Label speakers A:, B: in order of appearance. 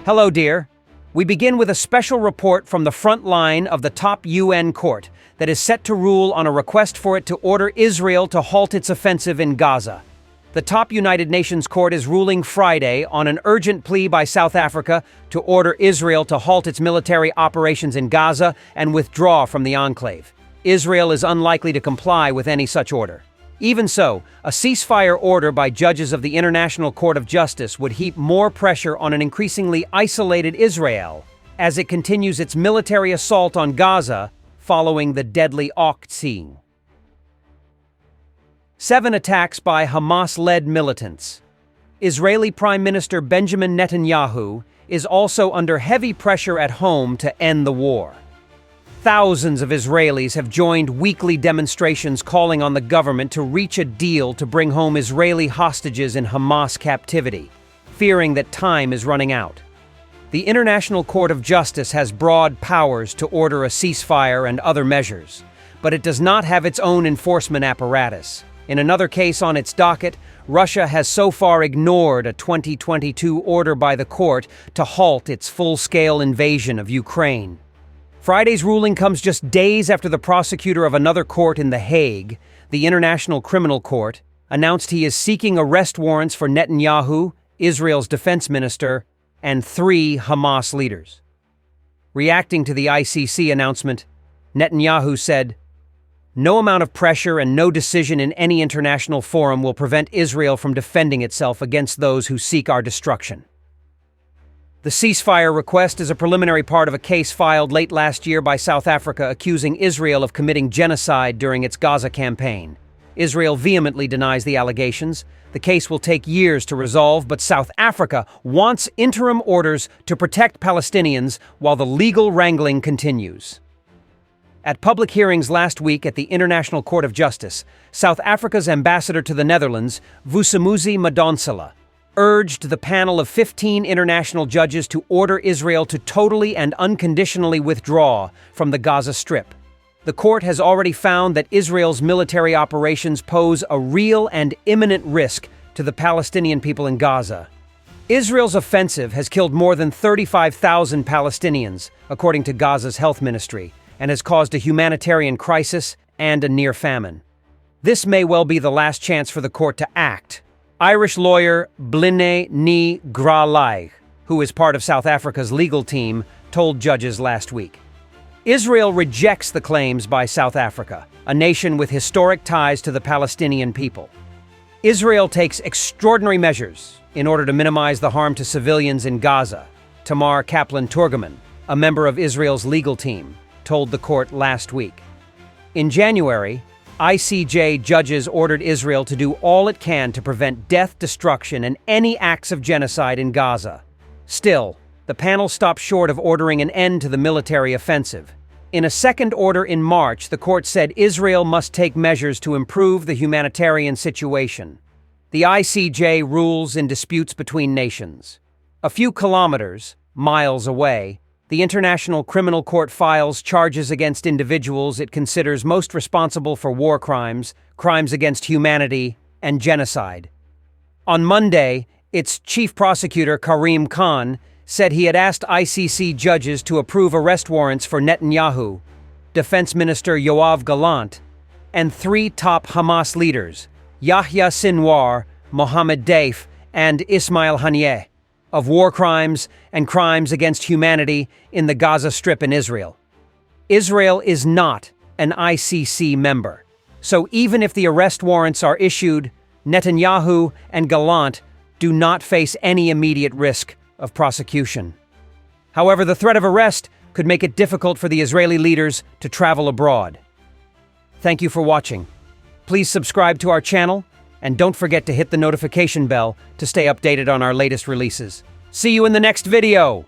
A: Hello, dear. We begin with a special report from the front line of the top UN court that is set to rule on a request for it to order Israel to halt its offensive in Gaza. The top United Nations court is ruling Friday on an urgent plea by South Africa to order Israel to halt its military operations in Gaza and withdraw from the enclave. Israel is unlikely to comply with any such order. Even so, a ceasefire order by judges of the International Court of Justice would heap more pressure on an increasingly isolated Israel as it continues its military assault on Gaza following the deadly Halting. 7 attacks by Hamas-led militants. Israeli Prime Minister Benjamin Netanyahu is also under heavy pressure at home to end the war. Thousands of Israelis have joined weekly demonstrations calling on the government to reach a deal to bring home Israeli hostages in Hamas captivity, fearing that time is running out. The International Court of Justice has broad powers to order a ceasefire and other measures, but it does not have its own enforcement apparatus. In another case on its docket, Russia has so far ignored a 2022 order by the court to halt its full-scale invasion of Ukraine. Friday's ruling comes just days after the prosecutor of another court in The Hague, the International Criminal Court, announced he is seeking arrest warrants for Netanyahu, Israel's defense minister, and 3 Hamas leaders. Reacting to the ICC announcement, Netanyahu said, "No amount of pressure and no decision in any international forum will prevent Israel from defending itself against those who seek our destruction." The ceasefire request is a preliminary part of a case filed late last year by South Africa accusing Israel of committing genocide during its Gaza campaign. Israel vehemently denies the allegations. The case will take years to resolve, but South Africa wants interim orders to protect Palestinians while the legal wrangling continues. At public hearings last week at the International Court of Justice, South Africa's ambassador to the Netherlands, Vusimuzi Madonsela, urged the panel of 15 international judges to order Israel to totally and unconditionally withdraw from the Gaza Strip. The court has already found that Israel's military operations pose a real and imminent risk to the Palestinian people in Gaza. Israel's offensive has killed more than 35,000 Palestinians, according to Gaza's health ministry, and has caused a humanitarian crisis and a near famine. This may well be the last chance for the court to act. Irish lawyer Blinne ní Ghrálaigh, who is part of South Africa's legal team, told judges last week. Israel rejects the claims by South Africa, a nation with historic ties to the Palestinian people. Israel takes extraordinary measures in order to minimize the harm to civilians in Gaza, Tamar Kaplan-Turgeman, a member of Israel's legal team, told the court last week. In January, ICJ judges ordered Israel to do all it can to prevent death, destruction, and any acts of genocide in Gaza. Still, the panel stopped short of ordering an end to the military offensive. In a second order in March, the court said Israel must take measures to improve the humanitarian situation. The ICJ rules in disputes between nations. A few miles away, the International Criminal Court files charges against individuals it considers most responsible for war crimes, crimes against humanity, and genocide. On Monday, its chief prosecutor, Karim Khan, said he had asked ICC judges to approve arrest warrants for Netanyahu, Defense Minister Yoav Gallant, and 3 top Hamas leaders, Yahya Sinwar, Mohammed Deif, and Ismail Haniyeh, of war crimes and crimes against humanity in the Gaza Strip in Israel. Israel is not an ICC member, so even if the arrest warrants are issued, Netanyahu and Gallant do not face any immediate risk of prosecution. However, the threat of arrest could make it difficult for the Israeli leaders to travel abroad. Thank you for watching. Please subscribe to our channel, and don't forget to hit the notification bell to stay updated on our latest releases. See you in the next video!